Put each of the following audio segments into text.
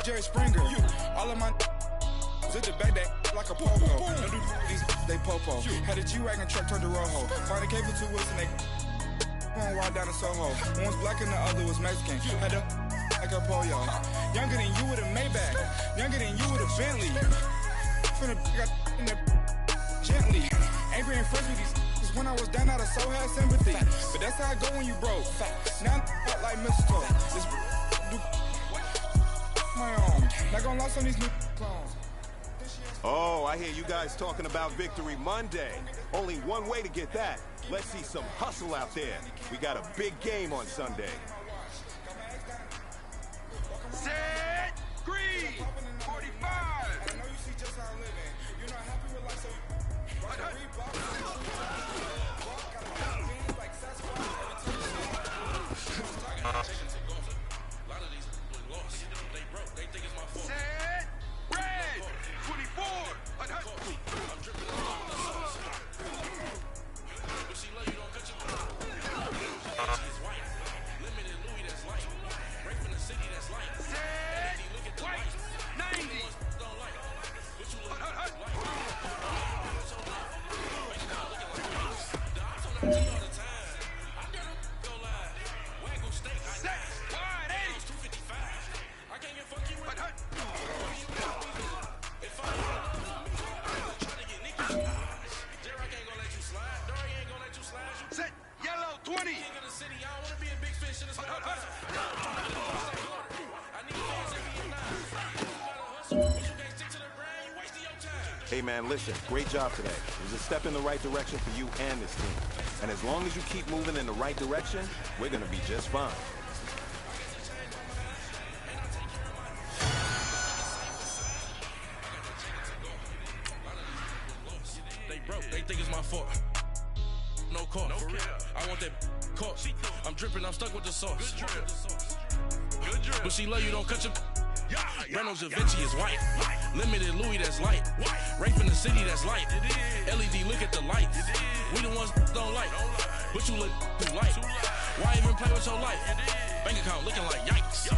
Jerry Springer. All of my zip the back that like a popo. Don't do these they popo. Had a G-Wagon truck turned to Rojo. Find a cave for 2 weeks and they going wild down in Soho. One was black and the other was Mexican. Had a like a pollo. Younger than you with a Maybach. Younger than you with a Bentley. Finna got in the gently. Ain't been friends with these. Cause when I was down, I so had sympathy. But that's how I go when you broke. Now I'm like mistletoe. This do my own. Not gonna lost on these new clones. Oh, I hear you guys talking about Victory Monday. Only one way to get that. Let's see some hustle out there. We got a big game on Sunday. Set, green, 45. I know you see just how I'm living. You're not happy with life, so Set, red, 24. Set, yellow, 20. Hey man, listen, great job today. It was a step in the right direction for you and this team. And as long as you keep moving in the right direction, we're gonna be just fine. They broke, they think it's my fault. No call, no for real. I want that caught. I'm dripping, I'm stuck with the sauce. Good drip. But she love you, don't cut your... Reynolds Da Vinci is white. Limited Louis, that's light. Rape in the city, that's light. LED, look at the lights. We the ones don't like. But you look too light. Why even play with your life? Bank account looking like yikes.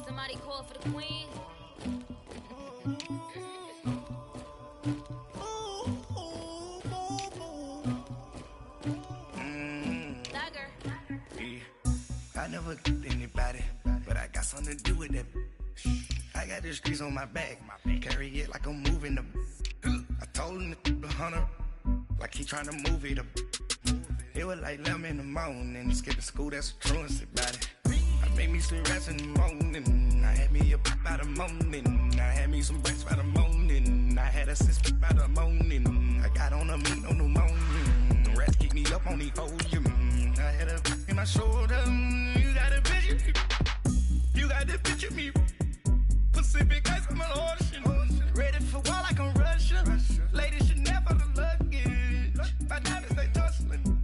Somebody call for the queen. I never killed anybody, but I got something to do with that. I got the streets on my back, carry it like I'm moving them. I told him to 100, like he trying to move it up. It was like 11 in the morning, skipping school, that's a truancy about it. I made me some rats in the morning, I had me a pop by the morning. I had me some breaks by the morning, I had a sister by the morning. I got on a meat on the morning, the rats keep me up on the podium. I had a in my shoulder, you got a picture, you got the picture me. Pacific ice, I'm an ocean, ready for war like I'm Russia. Ladies should never the luggage, my diamonds they tussling.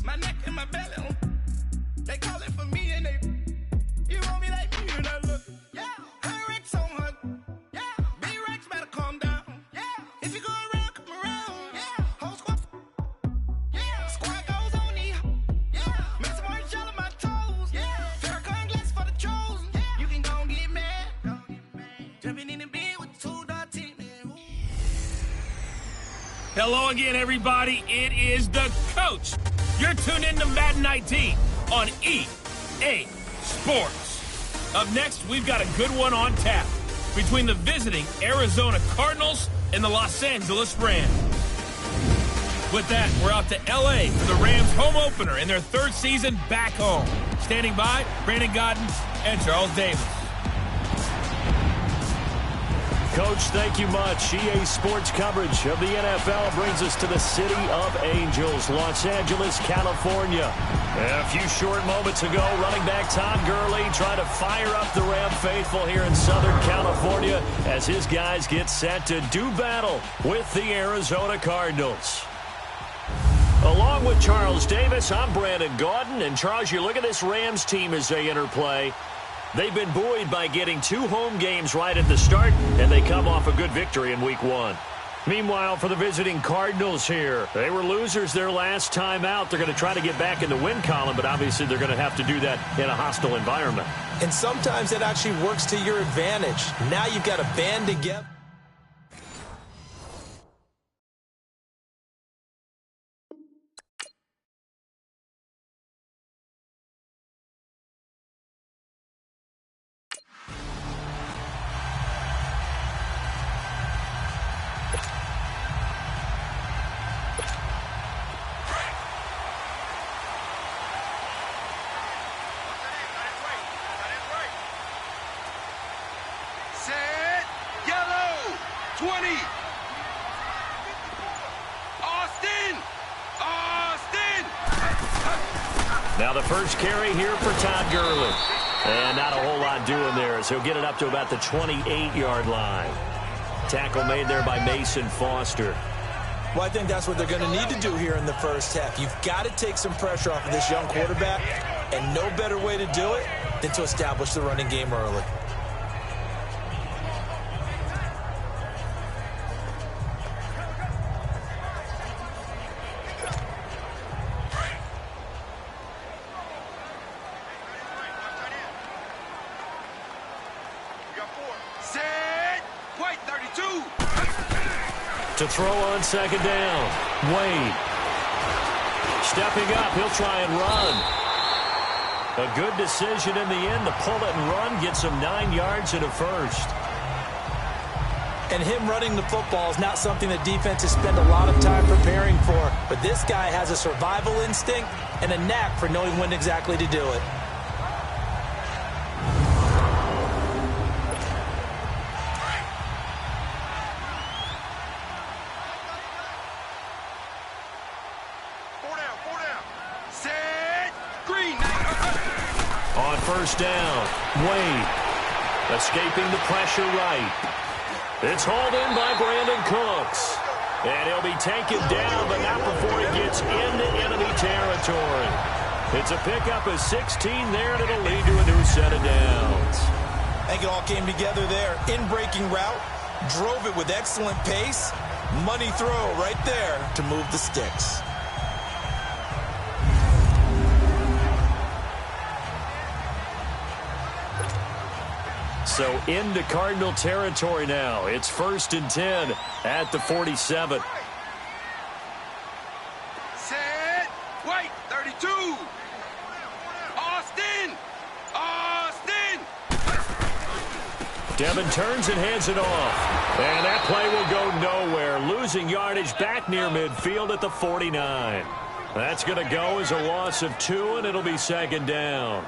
My neck and my belly, they call it for me and they, you want me like me and I look, yeah, her Rex on her, yeah, B-Rex better calm down, yeah, if you go around, come around, yeah, whole squad, yeah, squad goes on me, yeah, make some orange gel on my toes, yeah, Farrakhan glass for the chosen, yeah, you can go and get mad, jumping in the bed with 2 dark teeth. Hello again, everybody. It is the coach. You're tuned into Madden 19 on EA Sports. Up next, we've got a good one on tap between the visiting Arizona Cardinals and the Los Angeles Rams. With that, we're out to L.A. for the Rams home opener in their 3rd season back home. Standing by, Brandon Godden and Charles Davis. Coach, thank you much. EA Sports coverage of the NFL brings us to the City of Angels, Los Angeles, California. And a few short moments ago, running back Todd Gurley trying to fire up the Ram faithful here in Southern California as his guys get set to do battle with the Arizona Cardinals. Along with Charles Davis, I'm Brandon Gaudin. And, Charles, you look at this Rams team as they enter play. They've been buoyed by getting 2 home games right at the start, and they come off a good victory in Week 1. Meanwhile, for the visiting Cardinals here, they were losers their last time out. They're going to try to get back in the win column, but obviously they're going to have to do that in a hostile environment. And sometimes that actually works to your advantage. Now you've got to band together. Set. Yellow. 20. Austin. Now the first carry here for Todd Gurley. And not a whole lot doing there as he'll get it up to about the 28-yard line. Tackle made there by Mason Foster. Well, I think that's what they're going to need to do here in the first half. You've got to take some pressure off of this young quarterback, and no better way to do it than to establish the running game early. Set. White 32. To throw on second down, Wade. Stepping up, he'll try and run. A good decision in the end to pull it and run, gets him 9 yards and a first. And him running the football is not something that defenses spend a lot of time preparing for. But this guy has a survival instinct and a knack for knowing when exactly to do it. Set. Green. On first down, Wade. Escaping the pressure right. It's hauled in by Brandon Cooks. And he'll be taken down, but not before he gets into enemy territory. It's a pickup of 16 there, and it'll lead to a new set of downs. I think it all came together there. In-breaking route, drove it with excellent pace. Money throw right there to move the sticks. So into Cardinal territory now. It's 1st and 10 at the 47. Set. White 32. Austin. Devin turns and hands it off. And that play will go nowhere. Losing yardage back near midfield at the 49. That's going to go as a loss of 2, and it'll be second down.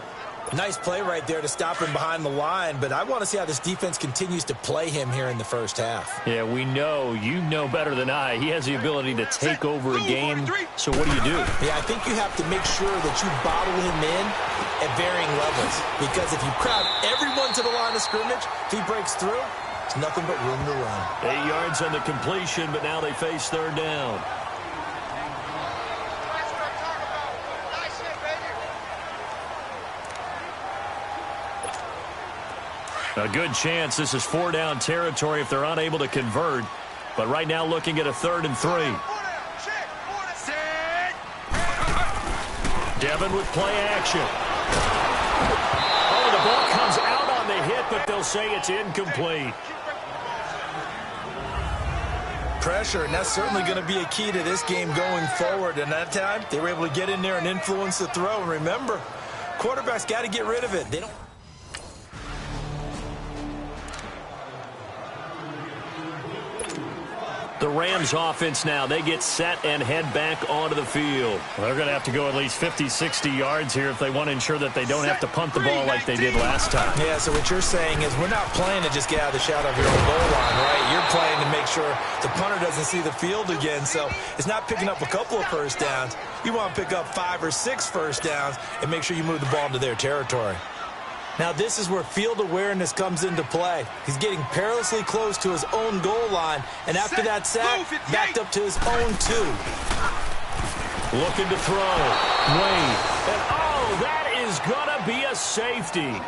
Nice play right there to stop him behind the line, but I want to see how this defense continues to play him here in the first half. Yeah, we know. You know better than I. He has the ability to take over a game. So what do you do? Yeah, I think you have to make sure that you bottle him in at varying levels, because if you crowd everyone to the line of scrimmage, if he breaks through, it's nothing but room to run. 8 yards on the completion, but now they face third down. A good chance this is 4-down territory if they're unable to convert. But right now looking at a 3rd and 3. Devin with play action. Oh, the ball comes out on the hit, but they'll say it's incomplete. Pressure, and that's certainly going to be a key to this game going forward. And that time, they were able to get in there and influence the throw. And remember, quarterbacks got to get rid of it. They don't. The the Rams offense now. They get set and head back onto the field. Well, they're going to have to go at least 50, 60 yards here if they want to ensure that they don't have to punt the ball like they did last time. Yeah, so what you're saying is we're not playing to just get out of the shadow of your own goal line, right? You're playing to make sure the punter doesn't see the field again. So it's not picking up a couple of first downs. You want to pick up 5 or 6 first downs and make sure you move the ball into their territory. Now, this is where field awareness comes into play. He's getting perilously close to his own goal line, and after that sack, backed up to his own 2. Looking to throw. Wade. And, oh, that is going to be a safety.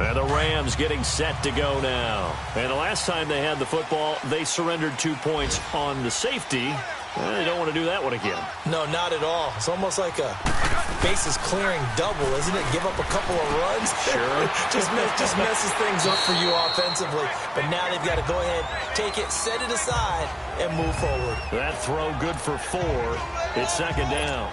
And the Rams getting set to go now. And the last time they had the football, they surrendered 2 points on the safety. They don't want to do that one again. No, not at all. It's almost like a bases clearing double, isn't it? Give up a couple of runs. Sure. just messes things up for you offensively. But now they've got to go ahead, take it, set it aside, and move forward. That throw good for 4. It's second down.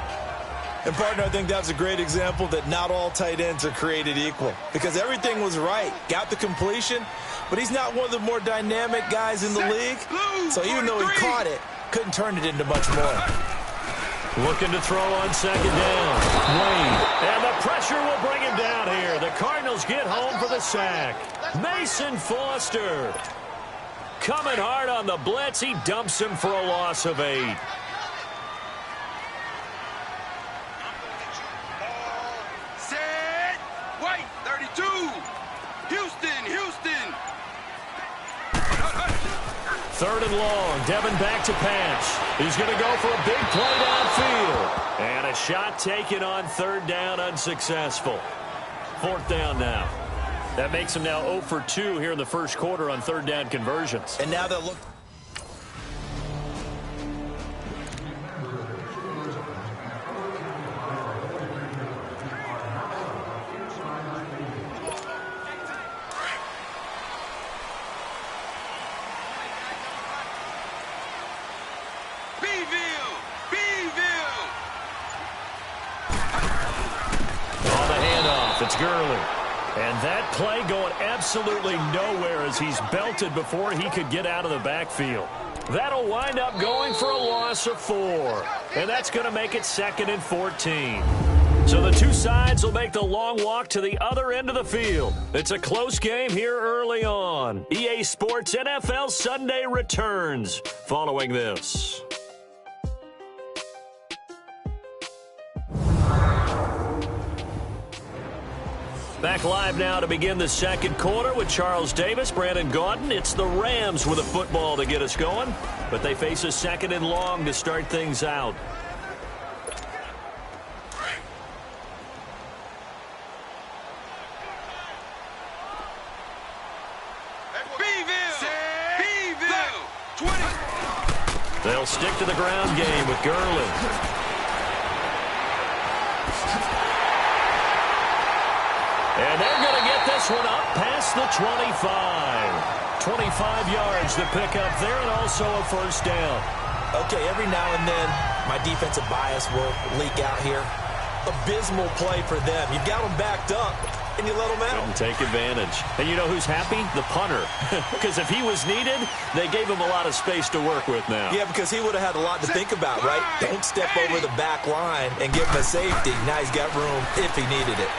And, partner, I think that's a great example that not all tight ends are created equal because everything was right. Got the completion, but he's not one of the more dynamic guys in the league. So even though he caught it, couldn't turn it into much more. Looking to throw on second down. Wade. And the pressure will bring him down here. The Cardinals get home for the sack. Mason Foster. Coming hard on the blitz. He dumps him for a loss of 8. Third and long. Devin back to pass. He's going to go for a big play downfield. And a shot taken on third down, unsuccessful. Fourth down now. That makes him now 0 for 2 here in the first quarter on third down conversions. And now they'll look. It's Gurley. And that play going absolutely nowhere as he's belted before he could get out of the backfield. That'll wind up going for a loss of 4. And that's going to make it 2nd and 14. So the two sides will make the long walk to the other end of the field. It's a close game here early on. EA Sports NFL Sunday returns following this. Back live now to begin the second quarter with Charles Davis, Brandon Gaudin. It's the Rams with a football to get us going, but they face a 2nd and long to start things out. They'll stick to the ground game with Gurley. And they're going to get this one up past the 25. 25 yards to pick up there and also a first down. Okay, every now and then my defensive bias will leak out here. Abysmal play for them. You've got them backed up, and you let them out. Couldn't take advantage. And you know who's happy? The punter. Because if he was needed, they gave him a lot of space to work with now. Yeah, because he would have had a lot to think about, right? Don't step over the back line and give him a safety. Now he's got room if he needed it.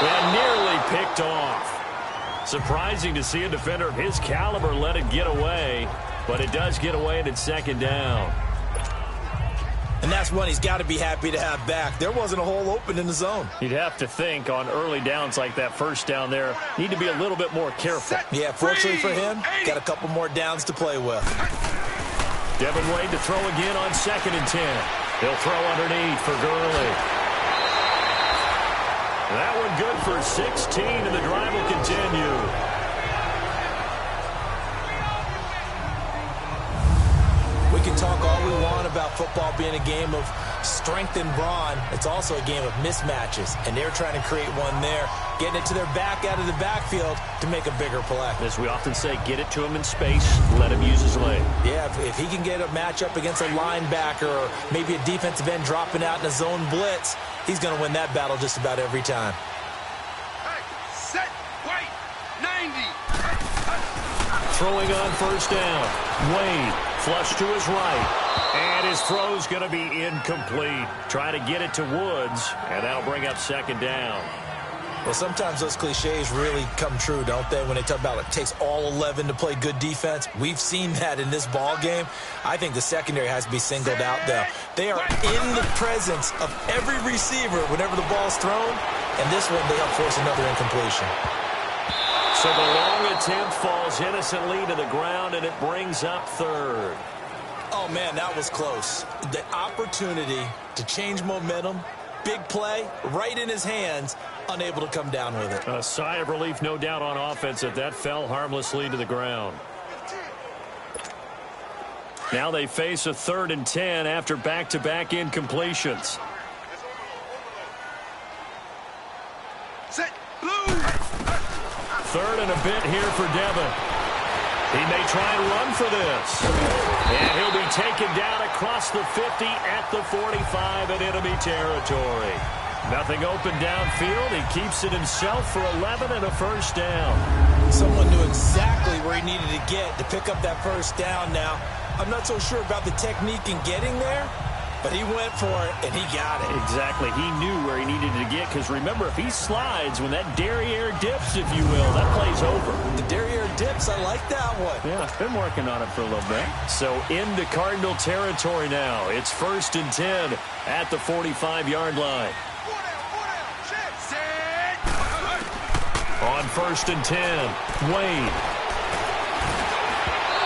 And nearly picked off. Surprising to see a defender of his caliber let it get away, but it does get away and it's second down. And that's one he's got to be happy to have back. There wasn't a hole open in the zone. You'd have to think on early downs like that first down there, need to be a little bit more careful. Yeah, fortunately for him, got a couple more downs to play with. Devin Wade to throw again on 2nd and 10. He'll throw underneath for Gurley. That one good for 16, and the drive will continue. We can talk all we want about football being a game of strength and brawn. It's also a game of mismatches, and they're trying to create one there, getting it to their back out of the backfield to make a bigger play. As we often say, get it to him in space, let him use his leg. Yeah, if he can get a matchup against a linebacker or maybe a defensive end dropping out in a zone blitz, he's going to win that battle just about every time. Hey, set, wait, 90. Throwing on first down. Wade, flush to his right. And his throw's going to be incomplete. Try to get it to Woods, and that'll bring up second down. Well, sometimes those cliches really come true, don't they, when they talk about it takes all 11 to play good defense. We've seen that in this ball game. I think the secondary has to be singled out, though. They are in the presence of every receiver whenever the ball's thrown, and this one they help force another incompletion. So the long attempt falls innocently to the ground, and it brings up third. Oh, man, that was close. The opportunity to change momentum, big play, right in his hands, unable to come down with it. A sigh of relief, no doubt, on offense that fell harmlessly to the ground. Now they face a 3rd and 10 after back-to-back incompletions. Set, blue. 3rd and a bit here for Devin. He may try and run for this. And he'll be taken down across the 50 at the 45 in enemy territory. Nothing open downfield. He keeps it himself for 11 and a first down. Someone knew exactly where he needed to get to pick up that first down now. I'm not so sure about the technique in getting there, but he went for it, and he got it. Exactly. He knew where he needed to get, because remember, if he slides, when that derriere dips, if you will, that play's over. The derriere dips, I like that one. Yeah, been working on it for a little bit. So into Cardinal territory now. It's 1st and 10 at the 45-yard line. On 1st and 10, Wade.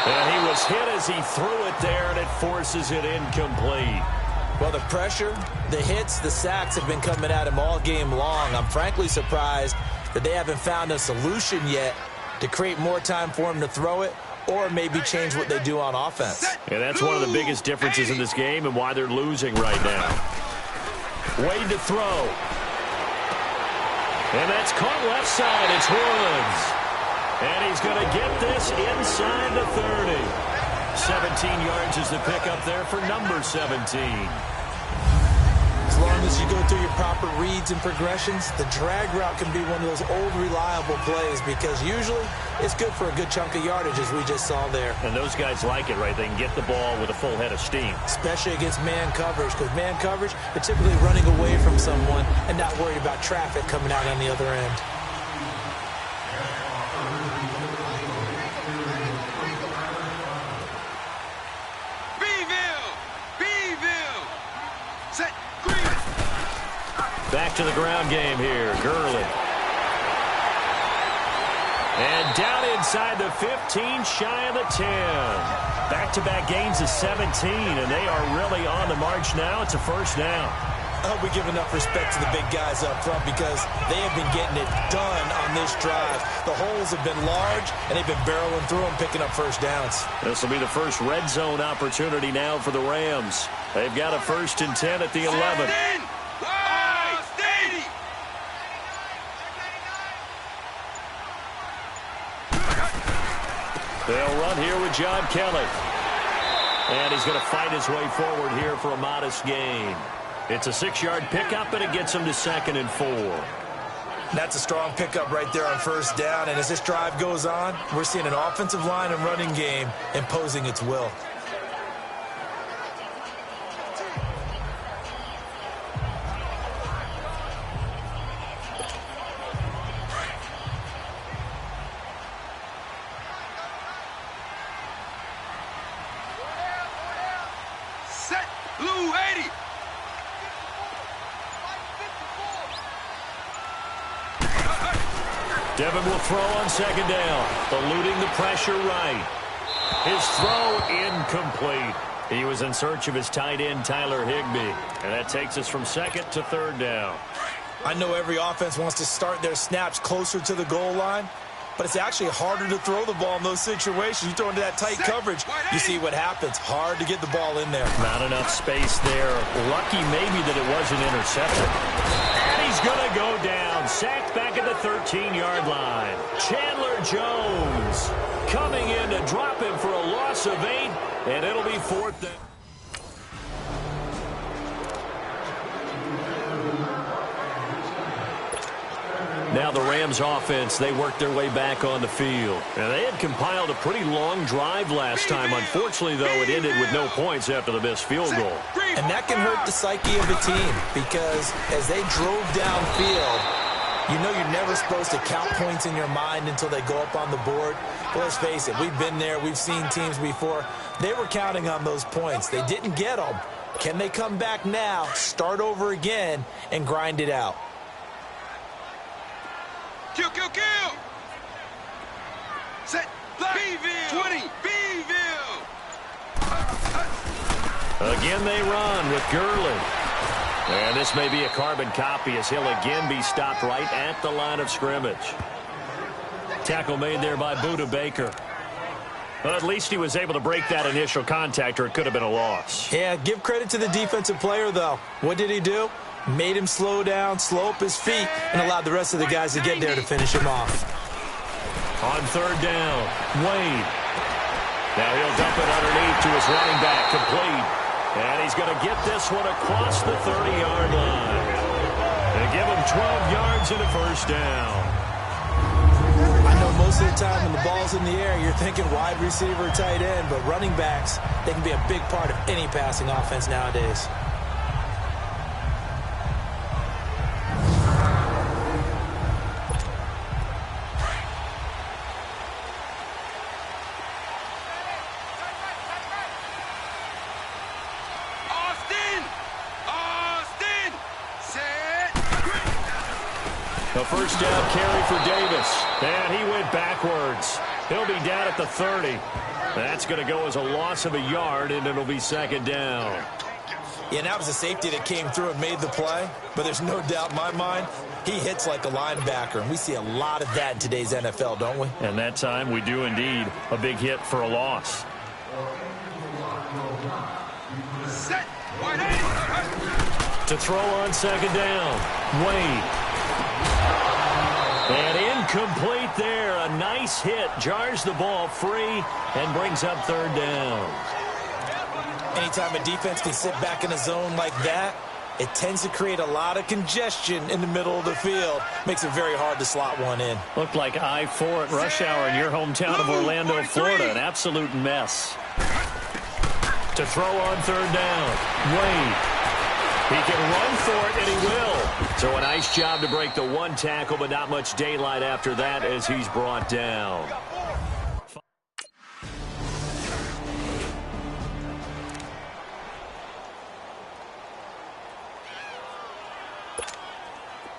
And he was hit as he threw it there, and it forces it incomplete. Well, the pressure, the hits, the sacks have been coming at him all game long. I'm frankly surprised that they haven't found a solution yet to create more time for him to throw it, or maybe change what they do on offense. Yeah, that's one of the biggest differences in this game and why they're losing right now. Wade to throw. And that's caught left side. It's Woods. And he's going to get this inside the 30. 17 yards is the pickup there for number 17. As long as you go through your proper reads and progressions, the drag route can be one of those old reliable plays, because usually it's good for a good chunk of yardage, as we just saw there. And those guys like it, right? They can get the ball with a full head of steam. Especially against man coverage, because man coverage, they're typically running away from someone and not worried about traffic coming out on the other end. Back to the ground game here. Gurley. And down inside the 15, shy of the 10. Back-to-back gains of 17, and they are really on the march now. It's a first down. I hope we give enough respect to the big guys up front, because they have been getting it done on this drive. The holes have been large, and they've been barreling through them, picking up first downs. This will be the first red zone opportunity now for the Rams. They've got a 1st and 10 at the 11. They'll run here with John Kelly. And he's going to fight his way forward here for a modest gain. It's a 6-yard pickup, and it gets him to 2nd and 4. That's a strong pickup right there on first down. And as this drive goes on, we're seeing an offensive line and running game imposing its will. Devin will throw on 2nd down, eluding the pressure right. His throw incomplete. He was in search of his tight end, Tyler Higbee. And that takes us from 2nd to 3rd down. I know every offense wants to start their snaps closer to the goal line, but it's actually harder to throw the ball in those situations. You throw into that tight coverage, you see what happens. Hard to get the ball in there. Not enough space there. Lucky maybe that it wasn't intercepted. And he's going to go down. Sacked back at the 13-yard line. Chandler Jones coming in to drop him for a loss of 8, and it'll be 4th down. Now the Rams offense, they worked their way back on the field. And they had compiled a pretty long drive last time. Unfortunately, though, it ended with no points after the missed field goal. And that can hurt the psyche of the team because as they drove downfield, you know you're never supposed to count points in your mind until they go up on the board. But let's face it, we've been there. We've seen teams before. They were counting on those points. They didn't get them. Can they come back now, start over again, and grind it out? Kill, kill, kill! Set, block, Bville! 20, Bville! Again they run with Gurley. And this may be a carbon copy as he'll again be stopped right at the line of scrimmage. Tackle made there by Buda Baker. Well, at least he was able to break that initial contact, or it could have been a loss. Yeah, give credit to the defensive player, though. What did he do? Made him slow down, slow up his feet, and allowed the rest of the guys to get there to finish him off. On third down, Wade. Now he'll dump it underneath to his running back, complete. And he's going to get this one across the 30-yard line. And give him 12 yards and a first down. I know most of the time when the ball's in the air, you're thinking wide receiver, tight end, but running backs, they can be a big part of any passing offense nowadays. The first down carry for Davis. And he went backwards. He'll be down at the 30. That's going to go as a loss of a yard, and it'll be second down. Yeah, and that was a safety that came through and made the play. But there's no doubt in my mind, he hits like a linebacker. And we see a lot of that in today's NFL, don't we? And that time we do indeed. A big hit for a loss. Set, to throw on second down, Wade. And incomplete there. A nice hit. Jars the ball free and brings up third down. Anytime a defense can sit back in a zone like that, it tends to create a lot of congestion in the middle of the field. Makes it very hard to slot one in. Looked like I-4 at rush hour in your hometown of Orlando, Florida. An absolute mess. To throw on third down, Wade. He can run for it, and he will. So a nice job to break the one tackle, but not much daylight after that as he's brought down.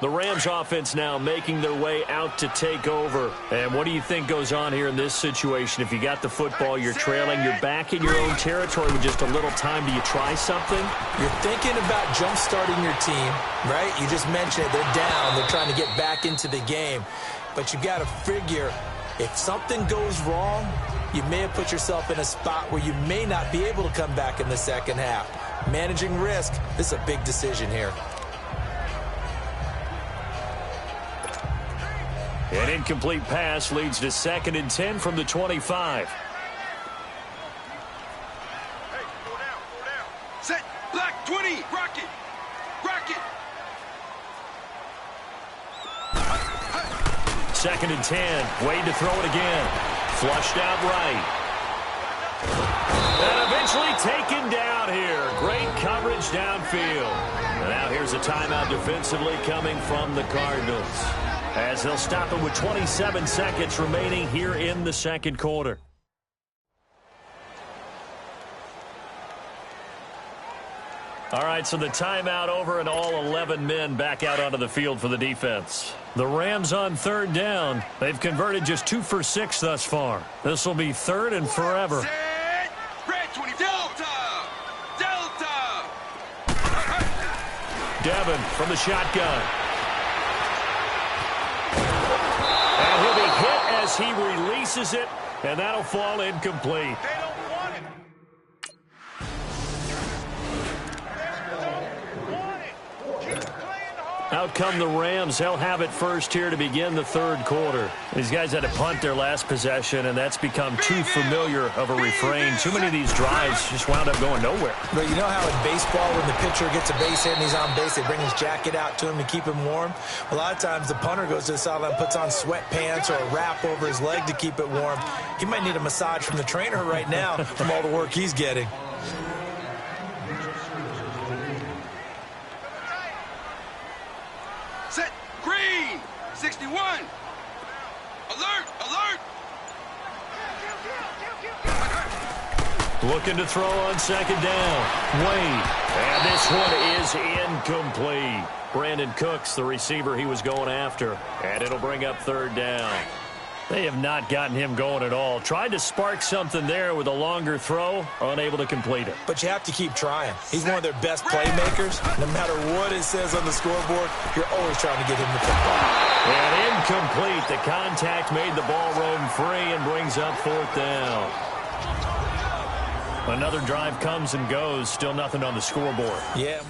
The Rams offense now making their way out to take over. And what do you think goes on here in this situation? If you got the football, you're trailing, you're back in your own territory with just a little time. Do you try something? You're thinking about jump-starting your team, right? You just mentioned it. They're down. They're trying to get back into the game. But you got to figure if something goes wrong, you may have put yourself in a spot where you may not be able to come back in the second half. Managing risk, this is a big decision here. An incomplete pass leads to 2nd and 10 from the 25. Hey, go down. Set, black 20, rocket. 2nd and 10. Wade to throw it again. Flushed out right. And eventually taken down here. Great coverage downfield. And now here's a timeout defensively coming from the Cardinals, as they'll stop it with 27 seconds remaining here in the second quarter. All right, so the timeout over and all 11 men back out onto the field for the defense. The Rams on third down. They've converted just 2 for 6 thus far. This will be 3rd and forever. Set, red 20, Delta. Devin from the shotgun. And he'll be hit as he releases it, and that'll fall incomplete. Out come the Rams. They'll have it first here to begin the third quarter. These guys had to punt their last possession, and that's become too familiar of a refrain. Too many of these drives just wound up going nowhere. But you know how in baseball, when the pitcher gets a base hit and he's on base, they bring his jacket out to him to keep him warm? A lot of times the punter goes to the sideline, puts on sweatpants or a wrap over his leg to keep it warm. He might need a massage from the trainer right now from all the work he's getting. Set. Green. 61. Alert. Alert. Looking to throw on second down. Wade. And this one is incomplete. Brandon Cooks, the receiver he was going after. And it'll bring up third down. They have not gotten him going at all. Tried to spark something there with a longer throw, unable to complete it. But you have to keep trying. He's one of their best playmakers. No matter what it says on the scoreboard, you're always trying to get him the football. And incomplete. The contact made the ball roam free and brings up fourth down. Another drive comes and goes. Still nothing on the scoreboard. Yeah.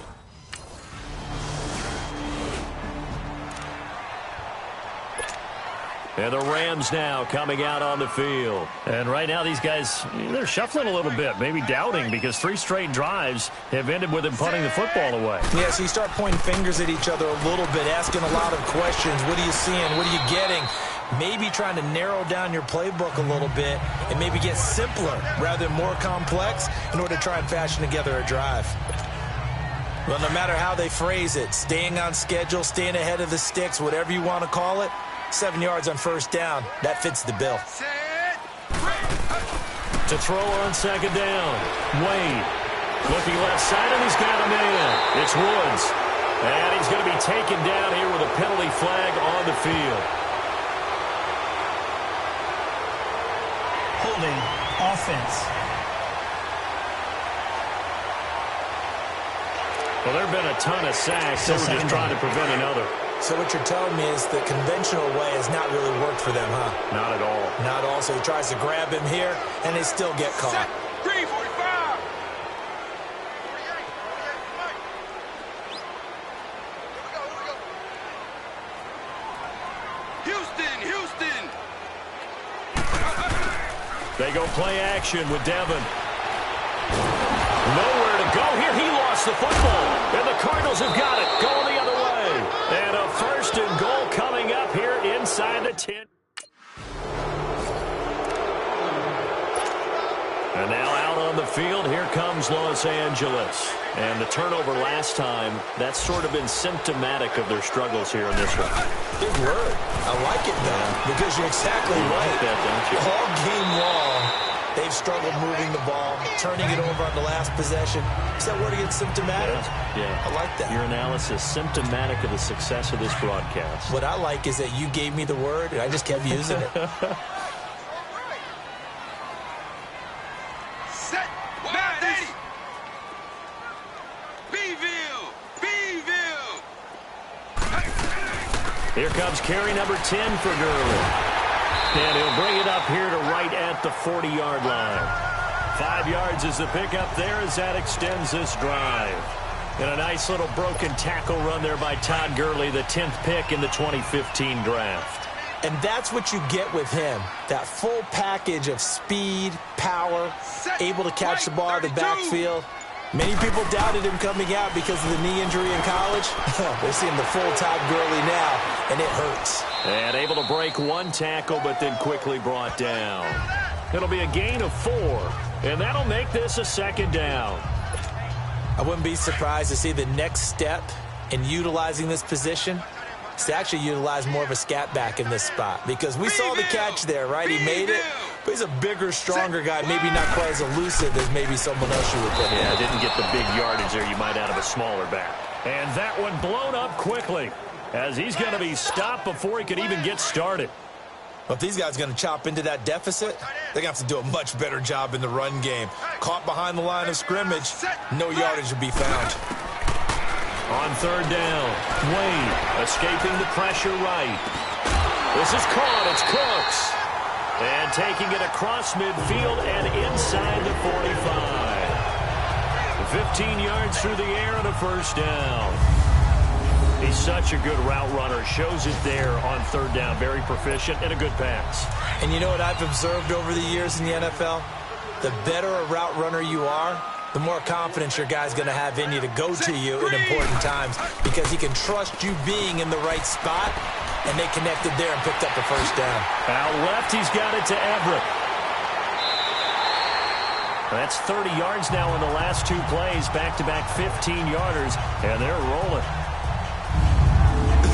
And the Rams now coming out on the field. And right now these guys, they're shuffling a little bit, maybe doubting, because 3 straight drives have ended with them punting the football away. Yeah, so you start pointing fingers at each other a little bit, asking a lot of questions. What are you seeing? What are you getting? Maybe trying to narrow down your playbook a little bit and maybe get simpler rather than more complex in order to try and fashion together a drive. Well, no matter how they phrase it, staying on schedule, staying ahead of the sticks, whatever you want to call it, 7 yards on first down, that fits the bill. To throw on second down, Wade. Looking left side, and he's got a man. It's Woods. And he's going to be taken down here with a penalty flag on the field. Holding offense. Well, there have been a ton of sacks. They were just trying to prevent another. So what you're telling me is the conventional way has not really worked for them, huh? Not at all. Not at all. So he tries to grab him here, and they still get caught. Green 45. Houston. They go play action with Devin. Nowhere to go here. He lost the football. And the Cardinals have got it. Going the other way. And a first and goal coming up here inside the 10. And now out on the field, here comes Los Angeles. And the turnover last time, that's sort of been symptomatic of their struggles here in this one. Big word. I like it, though, because you're exactly right. Like that, don't you? All game long, they've struggled moving the ball, turning it over on the last possession. Is that word again, symptomatic? Yeah. I like that. Your analysis, symptomatic of the success of this broadcast. What I like is that you gave me the word, and I just kept using it. Set. Now this. Beeville. Here comes carry number 10 for Gurley. And he'll bring it up here to right at the 40-yard line. 5 yards is the pickup there as that extends this drive. And a nice little broken tackle run there by Todd Gurley, the 10th pick in the 2015 draft. And that's what you get with him, that full package of speed, power, able to catch the ball in the backfield. Many people doubted him coming out because of the knee injury in college. They're seeing the full Todd Gurley now, and it hurts. And able to break one tackle, but then quickly brought down. It'll be a gain of 4, and that'll make this a second down. I wouldn't be surprised to see the next step in utilizing this position is to actually utilize more of a scat back in this spot, because we saw the catch there, right? He made it, but he's a bigger, stronger guy, maybe not quite as elusive as maybe someone else you would put in. Yeah, didn't get the big yardage there you might out of a smaller back. And that one blown up quickly as he's going to be stopped before he could even get started. Well, if these guys are going to chop into that deficit, they're going to have to do a much better job in the run game. Caught behind the line of scrimmage, no yardage would be found. On third down, Wade escaping the pressure right. This is caught. It's Cooks. And taking it across midfield and inside the 45. 15 yards through the air and a first down. He's such a good route runner. Shows it there on third down. Very proficient and a good pass. And you know what I've observed over the years in the NFL? The better a route runner you are, the more confidence your guy's going to have in you to go to you in important times because he can trust you being in the right spot, and they connected there and picked up the first down. Out left, he's got it to Everett. That's 30 yards now in the last two plays, back-to-back 15-yarders, and they're rolling.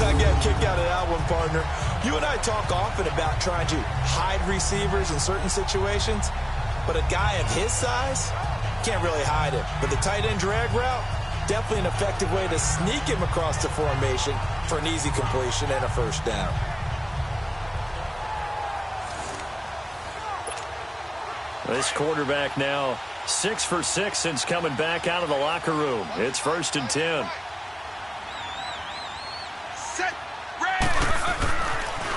I get a kick out of that one, partner. You and I talk often about trying to hide receivers in certain situations, but a guy of his size can't really hide it. But the tight end drag route, definitely an effective way to sneak him across the formation for an easy completion and a first down. This quarterback now 6 for 6 since coming back out of the locker room. It's 1st and 10. Set, ready.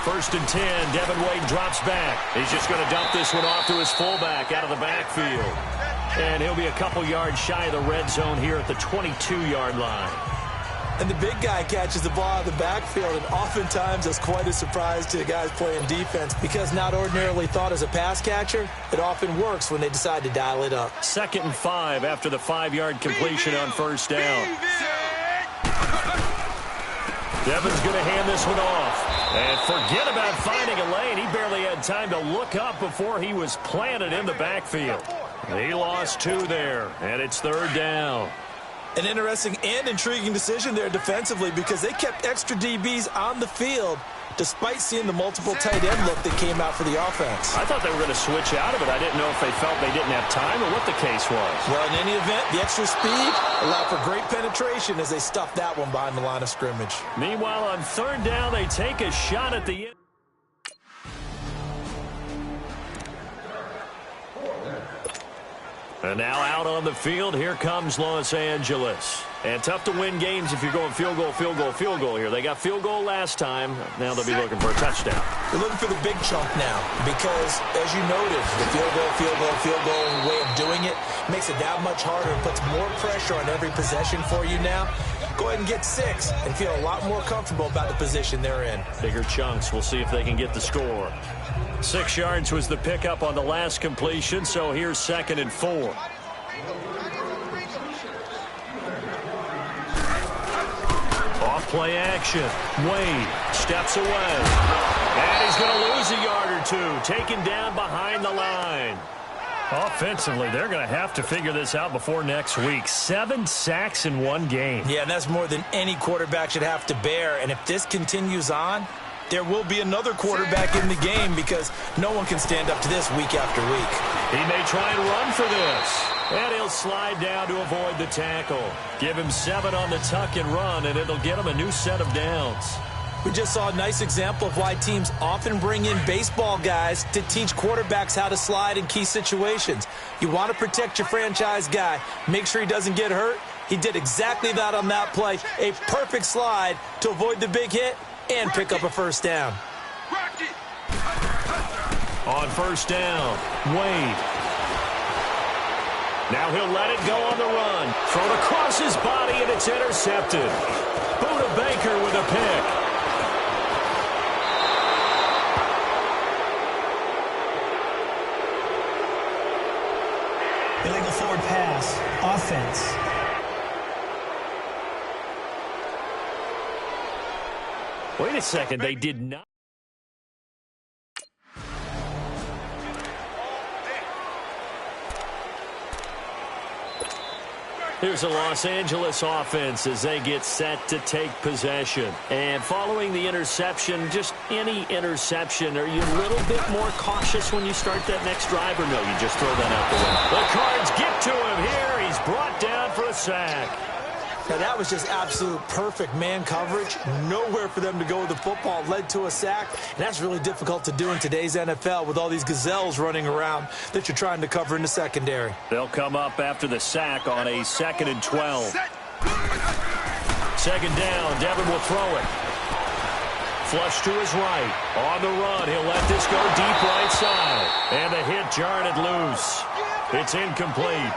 1st and 10. Devin Wade drops back. He's just going to dump this one off to his fullback out of the backfield. And he'll be a couple yards shy of the red zone here at the 22-yard line. And the big guy catches the ball out of the backfield, and oftentimes that's quite a surprise to the guys playing defense because not ordinarily thought as a pass catcher, it often works when they decide to dial it up. 2nd and 5 after the 5-yard completion on first down. Devin's going to hand this one off. And forget about finding a lane. He barely had time to look up before he was planted in the backfield. He lost 2 there, and it's 3rd down. An interesting and intriguing decision there defensively because they kept extra DBs on the field despite seeing the multiple tight end look that came out for the offense. I thought they were going to switch out of it. I didn't know if they felt they didn't have time or what the case was. Well, in any event, the extra speed allowed for great penetration as they stuffed that one behind the line of scrimmage. Meanwhile, on 3rd down, they take a shot at the end. And now out on the field, here comes Los Angeles. And tough to win games if you're going field goal, field goal, field goal here. They got field goal last time. Now they'll be looking for a touchdown. They're looking for the big chunk now because, as you noted, the field goal, field goal, field goal way of doing it makes it that much harder and puts more pressure on every possession for you now. Go ahead and get 6 and feel a lot more comfortable about the position they're in. Bigger chunks. We'll see if they can get the score. 6 yards was the pickup on the last completion, so here's 2nd and 4. Off play action. Wade steps away. And he's going to lose a yard or 2. Taken down behind the line. Offensively, they're going to have to figure this out before next week. 7 sacks in one game. Yeah, and that's more than any quarterback should have to bear. And if this continues on, there will be another quarterback in the game because no one can stand up to this week after week. He may try and run for this. And he'll slide down to avoid the tackle. Give him 7 on the tuck and run, and it'll get him a new set of downs. We just saw a nice example of why teams often bring in baseball guys to teach quarterbacks how to slide in key situations. You want to protect your franchise guy. Make sure he doesn't get hurt. He did exactly that on that play. A perfect slide to avoid the big hit and pick up a first down. On first down, Wade. Now he'll let it go on the run. Thrown across his body, and it's intercepted. Buda Baker with a pick. Illegal forward pass. Offense. Wait a second. They did not. Here's a Los Angeles offense as they get set to take possession. And following the interception, just any interception, are you a little bit more cautious when you start that next drive, or no, you just throw that out the window? The Cards get to him here. He's brought down for a sack. Now, that was just absolute perfect man coverage. Nowhere for them to go with the football. Led to a sack. And that's really difficult to do in today's NFL with all these gazelles running around that you're trying to cover in the secondary. They'll come up after the sack on a 2nd and 12. 2nd down. Devin will throw it. Flush to his right. On the run. He'll let this go deep right side. And the hit jarred it loose. It's incomplete.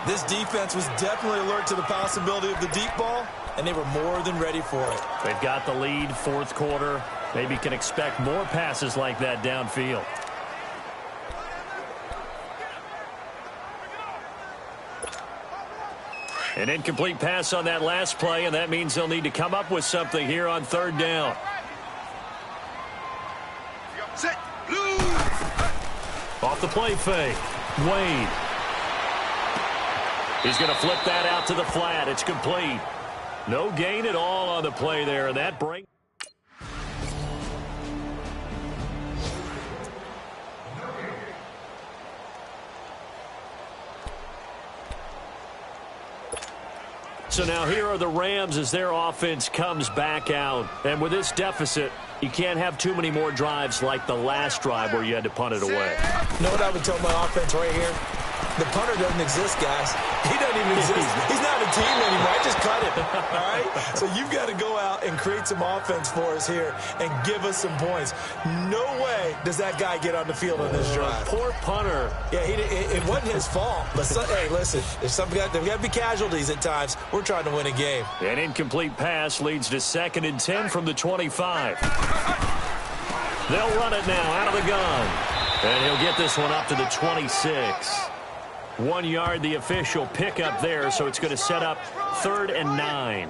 This defense was definitely alert to the possibility of the deep ball, and they were more than ready for it. They've got the lead, fourth quarter. Maybe can expect more passes like that downfield. An incomplete pass on that last play, and that means they'll need to come up with something here on third down. Set. Blue. Off the play fake. Wade. He's going to flip that out to the flat. It's complete. No gain at all on the play there, and that brings... So now here are the Rams as their offense comes back out. And with this deficit, you can't have too many more drives like the last drive where you had to punt it away. You know what I would tell my offense right here? The punter doesn't exist, guys. He doesn't even exist. He's not a team anymore. I just cut him. All right? So you've got to go out and create some offense for us here and give us some points. No way does that guy get on the field on this drive. Poor punter. Yeah, it wasn't his fault. But, hey, listen, there's got to be casualties at times. We're trying to win a game. An incomplete pass leads to 2nd and 10 from the 25. They'll run it now out of the gun. And he'll get this one up to the 26. 1 yard, the official pickup there, so it's going to set up 3rd and 9.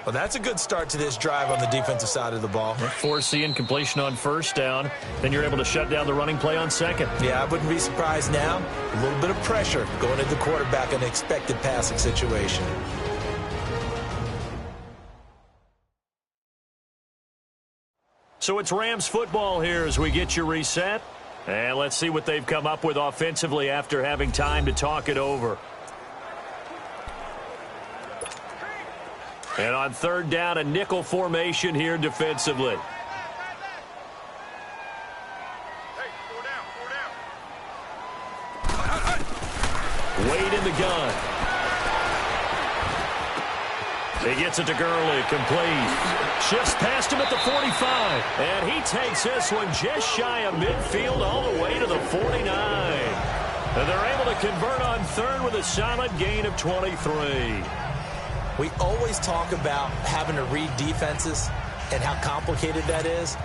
Well, that's a good start to this drive on the defensive side of the ball. Force the incompletion on 1st down. Then you're able to shut down the running play on 2nd. Yeah, I wouldn't be surprised now. A little bit of pressure going into the quarterback in an expected passing situation. So it's Rams football here as we get you reset. And let's see what they've come up with offensively after having time to talk it over. And on 3rd down, a nickel formation here defensively. Wade in the gun. He gets it to Gurley, complete. Shifts past him at the 45. And he takes this one just shy of midfield all the way to the 49. And they're able to convert on 3rd with a solid gain of 23. We always talk about having to read defenses and how complicated that is.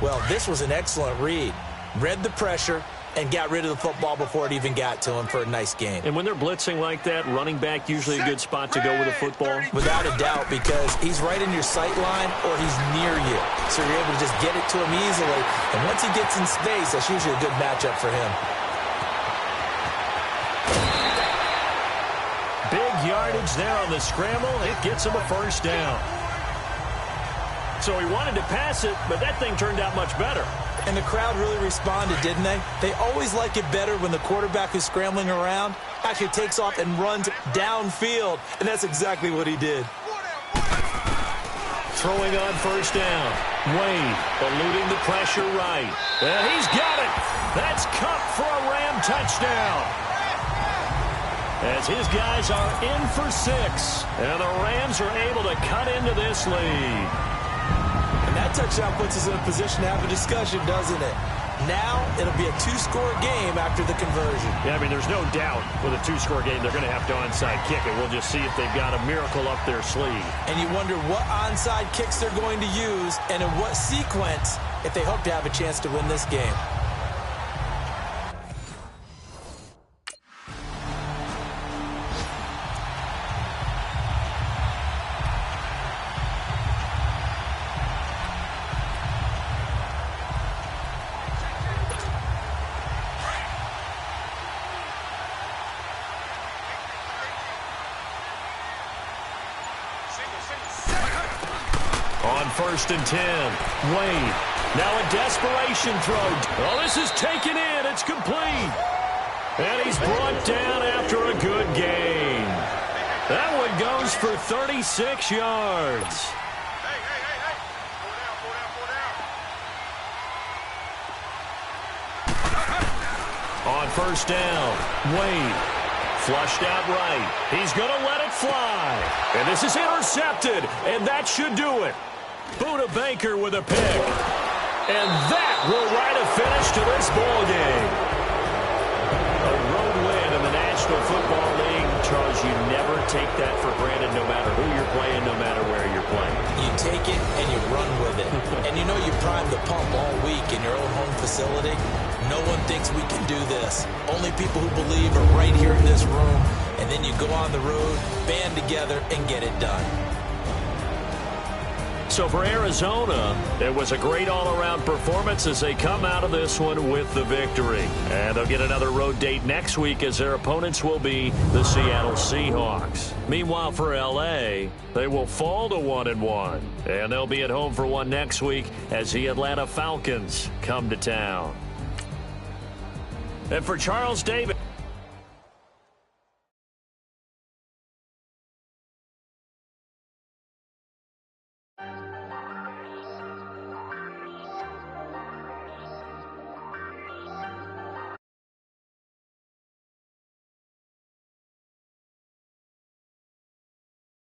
Well, this was an excellent read. Read the pressure and got rid of the football before it even got to him for a nice gain. And when they're blitzing like that, running back usually a good spot to go with a football? Without a doubt, because he's right in your sight line or he's near you. So you're able to just get it to him easily. And once he gets in space, that's usually a good matchup for him. Big yardage there on the scramble. It gets him a 1st down. So he wanted to pass it, but that thing turned out much better. And the crowd really responded, didn't they? They always like it better when the quarterback who's scrambling around actually takes off and runs downfield. And that's exactly what he did. Throwing on 1st down. Wade eluding the pressure right. And he's got it. That's Cup for a Ram touchdown. As his guys are in for 6. And the Rams are able to cut into this lead. That touchdown puts us in a position to have a discussion, doesn't it? Now it'll be a 2-score game after the conversion. Yeah, I mean, there's no doubt with a 2-score game they're going to have to onside kick it. We'll just see if they've got a miracle up their sleeve. And you wonder what onside kicks they're going to use and in what sequence if they hope to have a chance to win this game. On 1st and 10, Wade. Now a desperation throw. Oh, this is taken in. It's complete. And he's brought down after a good gain. That one goes for 36 yards. On 1st down, Wade. Flushed out right. He's going to let it fly. And this is intercepted. And that should do it. Buda Baker with a pick. And that will write a finish to this ball game. A road win in the National Football League take that for granted no matter who you're playing, no matter where you're playing. You take it and you run with it. And you know you prime the pump all week in your own home facility. No one thinks we can do this. Only people who believe are right here in this room. And then you go on the road, band together, and get it done. So for Arizona, it was a great all-around performance as they come out of this one with the victory. And they'll get another road date next week as their opponents will be the Seattle Seahawks. Meanwhile, for L.A., they will fall to 1-1. And they'll be at home for one next week as the Atlanta Falcons come to town. And for Charles Davis.